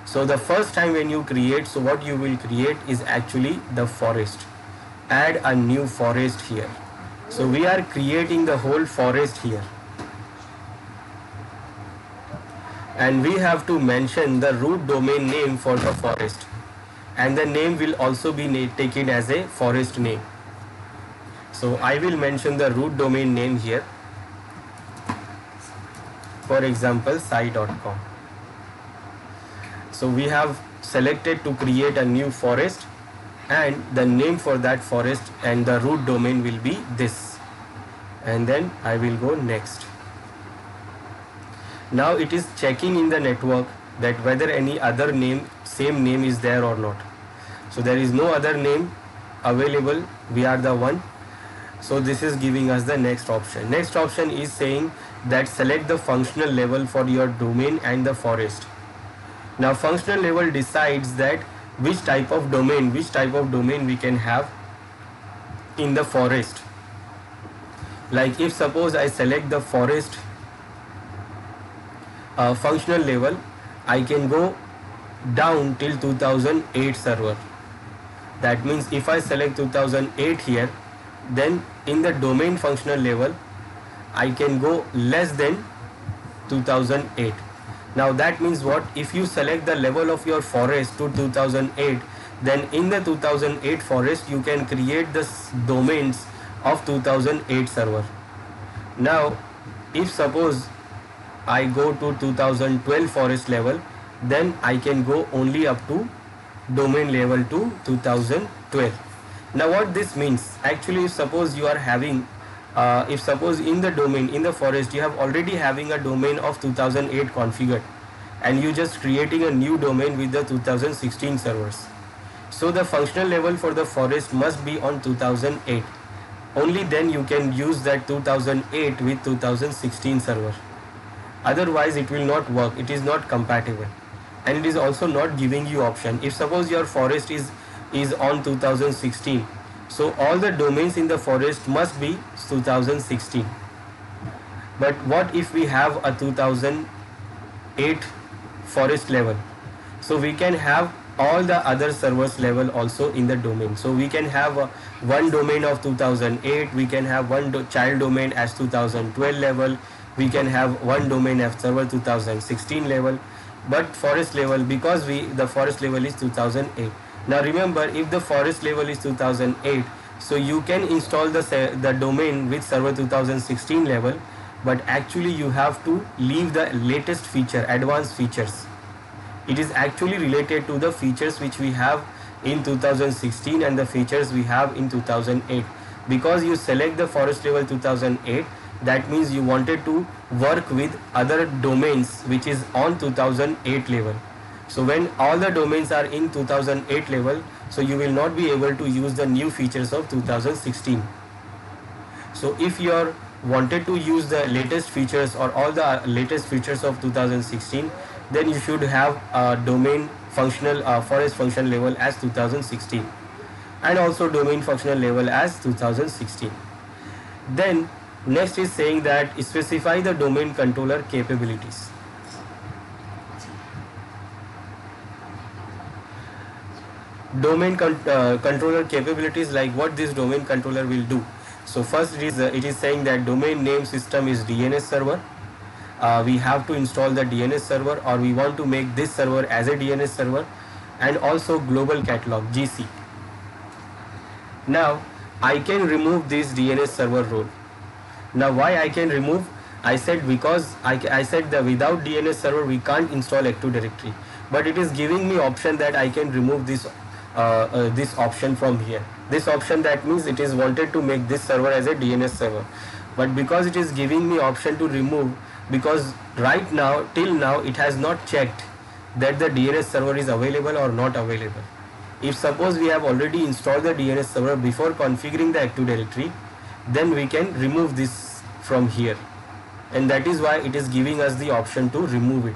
So the first time when you create, so what you will create is actually the forest. Add a new forest here. So we are creating the whole forest here. And we have to mention the root domain name for the forest. And the name will also be taken as a forest name. So I will mention the root domain name here. For example, sai.com. So we have selected to create a new forest, and the name for that forest and the root domain will be this. And then I will go next. Now it is checking in the network that whether any other name, same name is there or not. So there is no other name available. We are the one. So this is giving us the next option. Next option is saying that select the functional level for your domain and the forest. Now functional level decides that which type of domain we can have in the forest. Like if suppose I select the forest functional level, I can go down till 2008 server. That means if I select 2008 here, then in the domain functional level I can go less than 2008. Now that means what? If you select the level of your forest to 2008, then in the 2008 forest you can create the domains of 2008 server. Now if suppose I go to 2012 forest level, then I can go only up to domain level to 2012. Now what this means, actually if suppose you are having if suppose in the domain, in the forest you have already having a domain of 2008 configured, and you just creating a new domain with the 2016 servers. So the functional level for the forest must be on 2008. Only then you can use that 2008 with 2016 server. Otherwise it will not work, it is not compatible, and it is also not giving you option. If suppose your forest is on 2016, so all the domains in the forest must be 2016. But what if we have a 2008 forest level? So we can have all the other servers level also in the domain. So we can have one domain of 2008, we can have one child domain as 2012 level, we can have one domain as server 2016 level, but forest level, because the forest level is 2008. Now remember, if the forest level is 2008, so you can install the domain with server 2016 level, but actually you have to leave the latest feature, advanced features. It is actually related to the features which we have in 2016 and the features we have in 2008. Because you select the forest level 2008, that means you wanted to work with other domains which is on 2008 level. So when all the domains are in 2008 level, so you will not be able to use the new features of 2016. So if you are wanted to use the latest features or all the latest features of 2016, then you should have a domain functional forest function level as 2016, and also domain functional level as 2016. Then next is saying that specify the domain controller capabilities. Domain controller capabilities, like what this domain controller will do. So first it is saying that domain name system is DNS server. We have to install the DNS server, or we want to make this server as a DNS server, and also global catalog GC. Now I can remove this DNS server role. Now why I can remove? I said because I said that without DNS server we can't install Active Directory, but it is giving me option that I can remove this this option from here. This option, that means it is wanted to make this server as a DNS server, but because it is giving me option to remove, because right now till now it has not checked that the DNS server is available or not available. If suppose we have already installed the DNS server before configuring the Active Directory, then we can remove this from here, and that is why it is giving us the option to remove it.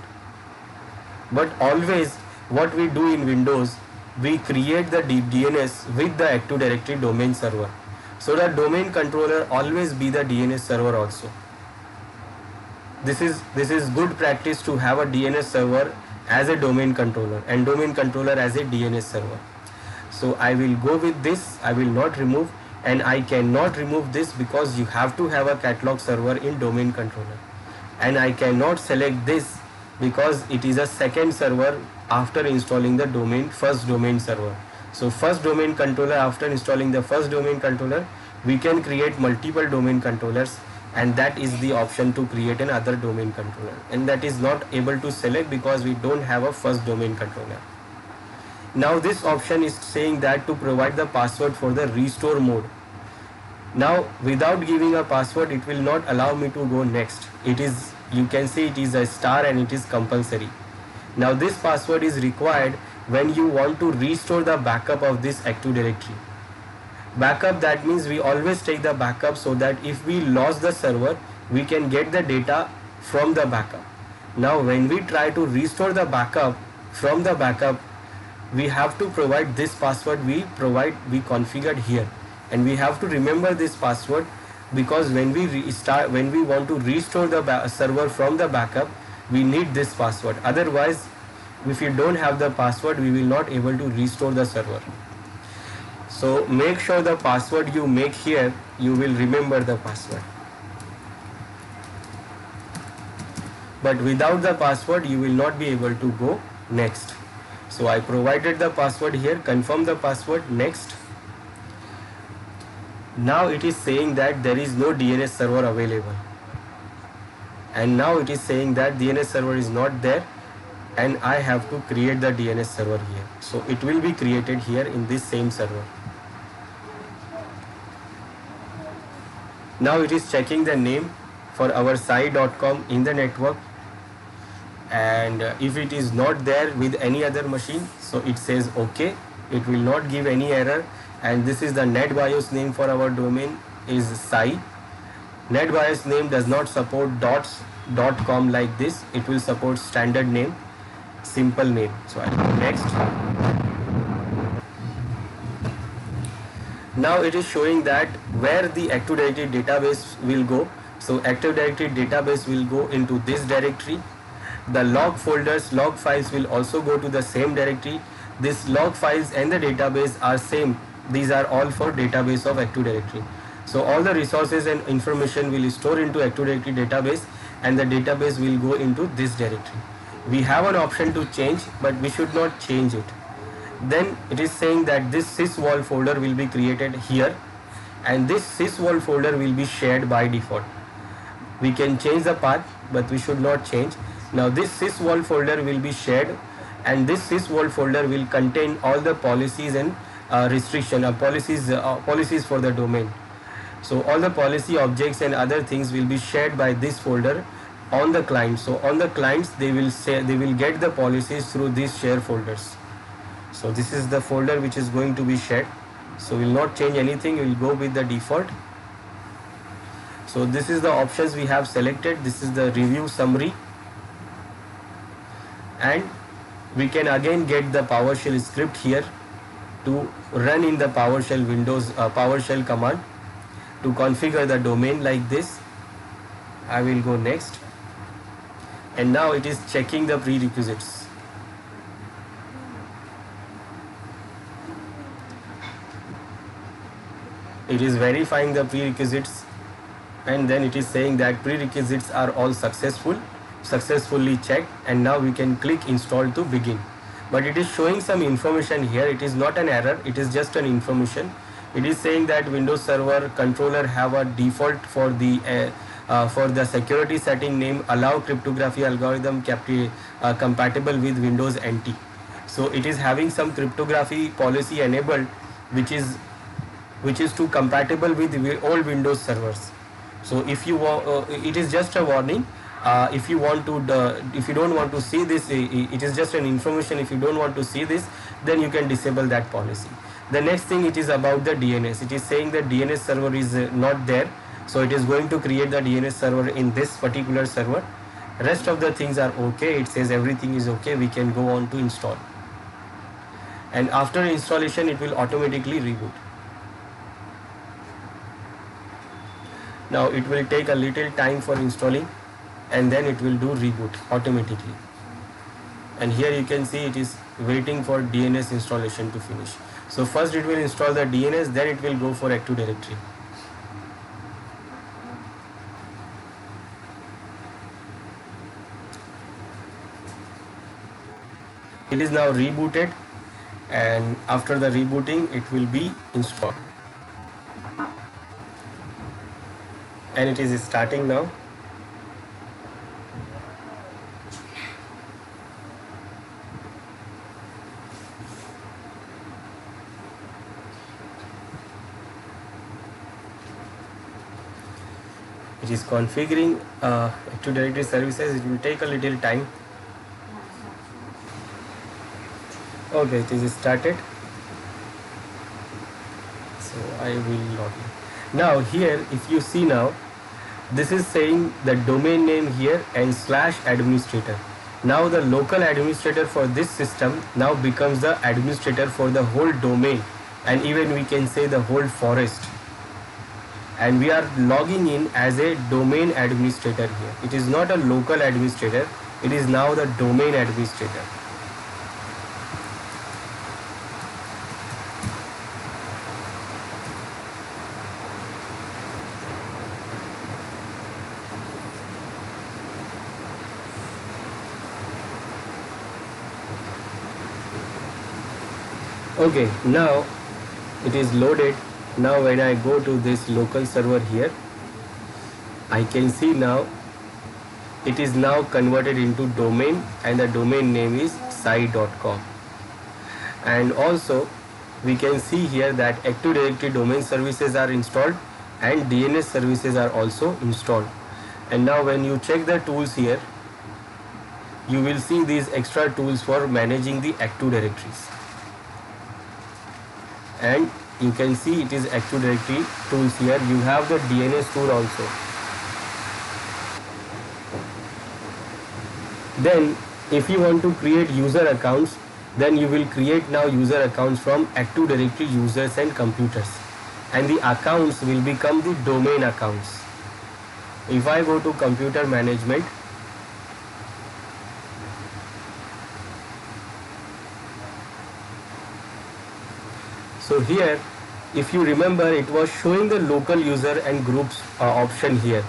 But always what we do in Windows, we create the DNS with the Active Directory domain server. So the domain controller always be the DNS server also. This is good practice to have a DNS server as a domain controller and domain controller as a DNS server. So I will go with this, I will not remove, and I cannot remove this because you have to have a catalog server in domain controller, and I cannot select this because it is a second server after installing the first domain server. So first domain controller, after installing the first domain controller, we can create multiple domain controllers, and that is the option to create another domain controller, and that is not able to select because we don't have a first domain controller. Now this option is saying that to provide the password for the restore mode. Now without giving a password, it will not allow me to go next. It is, you can see it is a star and it is compulsory. Now this password is required when you want to restore the backup of this Active Directory. Backup, that means we always take the backup so that if we lost the server, we can get the data from the backup. Now when we try to restore the backup from the backup, we have to provide this password we configured here, and we have to remember this password, because when we want to restore the server from the backup, we need this password. Otherwise, if you don't have the password, we will not able to restore the server. So make sure the password you make here, you will remember the password. But without the password, you will not be able to go next. So I provided the password here, confirm the password, next. Now it is saying that there is no DNS server available. And now it is saying that DNS server is not there, and I have to create the DNS server here. So it will be created here in this same server. Now it is checking the name for our sai.com in the network, and if it is not there with any other machine, so it says OK. It will not give any error, and this is the NetBIOS name for our domain is Sai. NetBIOS name does not support .com like this. It will support standard name, simple name. So I'll go next. Now it is showing that where the Active Directory database will go. So Active Directory database will go into this directory. The log folders, log files will also go to the same directory. This log files and the database are same. These are all for database of Active Directory. So all the resources and information will store into Active Directory database, and the database will go into this directory. We have an option to change, but we should not change it. Then it is saying that this sysvol folder will be created here, and this sysvol folder will be shared by default. We can change the path, but we should not change. Now this sysvol folder will be shared, and this sysvol folder will contain all the policies and policies for the domain. So all the policy objects and other things will be shared by this folder on the client. So on the clients, they will get the policies through these share folders. So this is the folder which is going to be shared. So we will not change anything, we will go with the default. So this is the options we have selected. This is the review summary, and we can again get the PowerShell script here to run in the PowerShell Windows PowerShell command to configure the domain like this. I will go next, and now it is checking the prerequisites. It is verifying the prerequisites, and then it is saying that prerequisites are all successfully checked, and now we can click install to begin. But it is showing some information here. It is not an error, it is just an information. It is saying that Windows Server controller have a default for the security setting name allow cryptography algorithm compatible with Windows NT. So it is having some cryptography policy enabled, which is to compatible with the all Windows servers. So if you it is just a warning. If you want to, if you don't want to see this, it is just an information. If you don't want to see this, then you can disable that policy. The next thing, it is about the DNS. It is saying that DNS server is not there, so it is going to create the DNS server in this particular server. Rest of the things are okay. It says everything is okay. We can go on to install, and after installation, it will automatically reboot. Now it will take a little time for installing, and then it will do reboot automatically. And here you can see it is waiting for DNS installation to finish. So first it will install the DNS, then it will go for Active Directory. It is now rebooted, and after the rebooting it will be installed, and it is starting now. It is configuring Active Directory services. It will take a little time. Okay, it is started. So I will log in. Now here, if you see now, this is saying the domain name here and /administrator. Now the local administrator for this system now becomes the administrator for the whole domain, and even we can say the whole forest. And we are logging in as a domain administrator here. It is not a local administrator, it is now the domain administrator. Okay, now it is loaded. Now when I go to this local server here, I can see now it is now converted into domain, and the domain name is sai.com. And also we can see here that Active Directory domain services are installed and DNS services are also installed. And now when you check the tools here, you will see these extra tools for managing the Active Directories. And you can see it is Active Directory tools here. You have the DNS tool also. Then if you want to create user accounts, then you will create now user accounts from Active Directory users and computers, and the accounts will become the domain accounts. If I go to computer management, so here, if you remember, it was showing the local user and groups option here,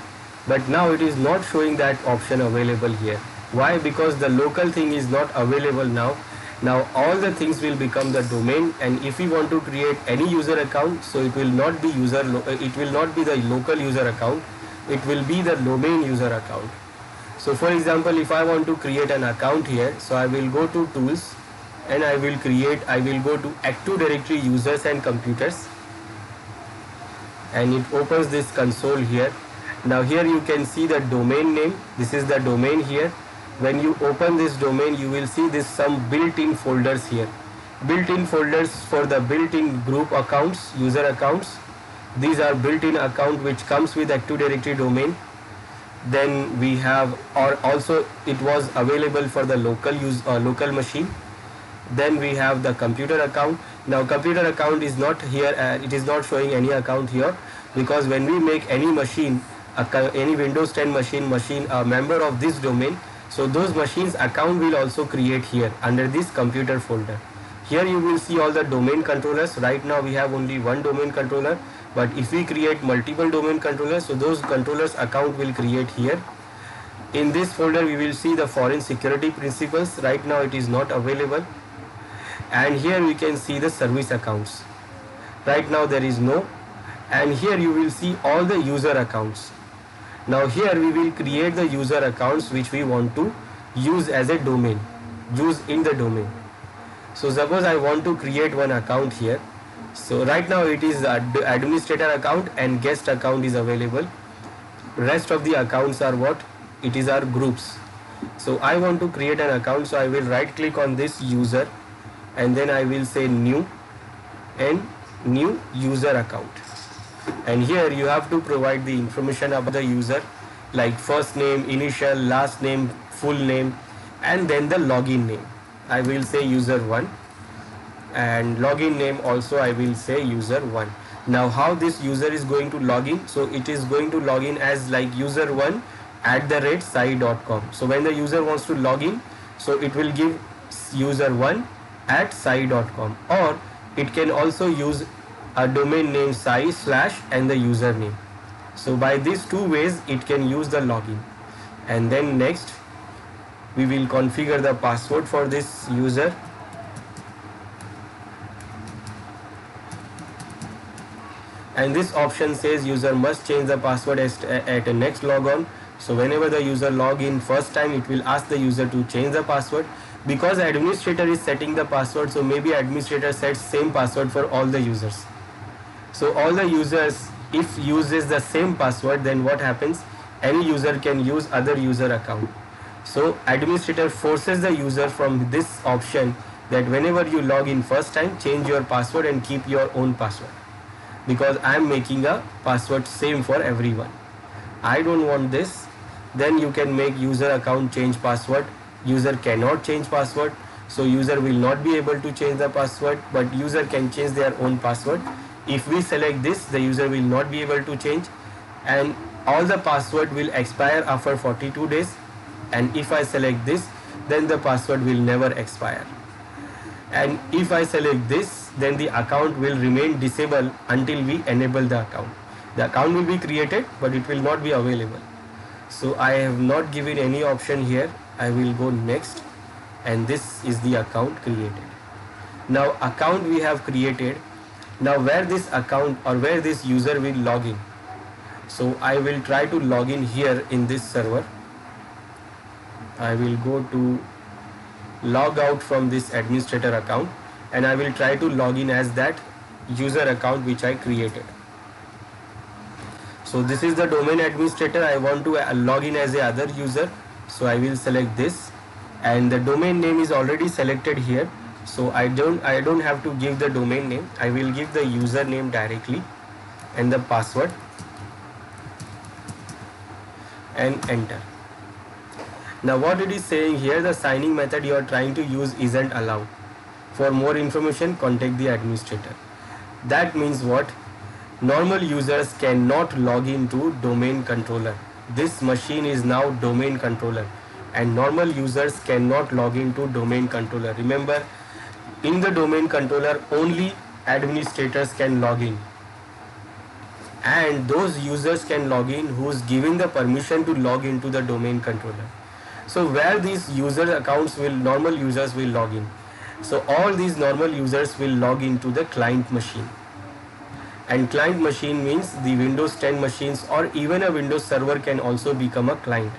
but now it is not showing that option available here. Why? Because the local thing is not available now. Now all the things will become the domain, and if we want to create any user account, so it will not be it will not be the local user account, it will be the domain user account. So for example, if I want to create an account here, so I will go to tools, and I will go to Active Directory users and computers, and it opens this console here. Now here you can see the domain name. This is the domain here. When you open this domain, you will see this some built-in folders here. Built-in folders for the built-in group accounts, user accounts. These are built-in account which comes with Active Directory domain. Then we have, or also it was available for the local machine. Then we have the computer account. Now computer account is not here, it is not showing any account here, because when we make any machine, any Windows 10 machine a member of this domain, so those machines account will also create here under this computer folder. Here you will see all the domain controllers. Right now we have only one domain controller, but if we create multiple domain controllers, so those controllers account will create here. In this folder we will see the foreign security principles. Right now it is not available. And here we can see the service accounts. Right now there is no. And here you will see all the user accounts. Now here we will create the user accounts which we want to use as a domain, use in the domain. So suppose I want to create one account here. So right now it is administrator account and guest account is available. Rest of the accounts are what? It is our groups. So I want to create an account, so I will right click on this user and then I will say new and new user account. And here you have to provide the information about the user like first name, initial, last name, full name, and then the login name. I will say user1, and login name also I will say user1. Now how this user is going to log in? So it is going to log in as like user1 @sai.com. So when the user wants to log in, so it will give user1 @sai.com, or it can also use a domain name sai / and the username. So by these two ways it can use the login. And then next we will configure the password for this user. And this option says user must change the password at a next logon. So whenever the user log in first time, it will ask the user to change the password. Because administrator is setting the password, so maybe administrator sets same password for all the users. So all the users, if uses the same password, then what happens? Any user can use other user account. So administrator forces the user from this option that whenever you log in first time, change your password and keep your own password. Because I am making a password same for everyone. I don't want this. Then you can make user account change password. User cannot change password. So user will not be able to change the password, but user can change their own password. If we select this, the user will not be able to change, and all the password will expire after 42 days. And if I select this, then the password will never expire. And if I select this, then the account will remain disabled until we enable the account. The account will be created, but it will not be available. So I have not given any option here. I will go next, and this is the account created. Now account we have created. Now where this account or where this user will log in. So I will try to log in here in this server. I will go to log out from this administrator account, and I will try to log in as that user account which I created. So this is the domain administrator. I want to log in as a other user. So I will select this, and the domain name is already selected here. So I don't have to give the domain name. I will give the username directly and the password and enter. Now what it is saying here, the signing method you are trying to use isn't allowed. For more information, contact the administrator. That means what? Normal users cannot log into domain controller. This machine is now domain controller, and normal users cannot log into domain controller. Remember, in the domain controller only administrators can log in, and those users can log in who's giving the permission to log into the domain controller. So where these user accounts will, normal users will log in. So all these normal users will log into the client machine. And client machine means the Windows 10 machines, or even a Windows server can also become a client.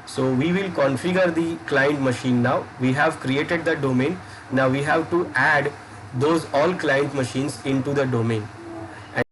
So we will configure the client machine now. We have created the domain. Now we have to add those all client machines into the domain.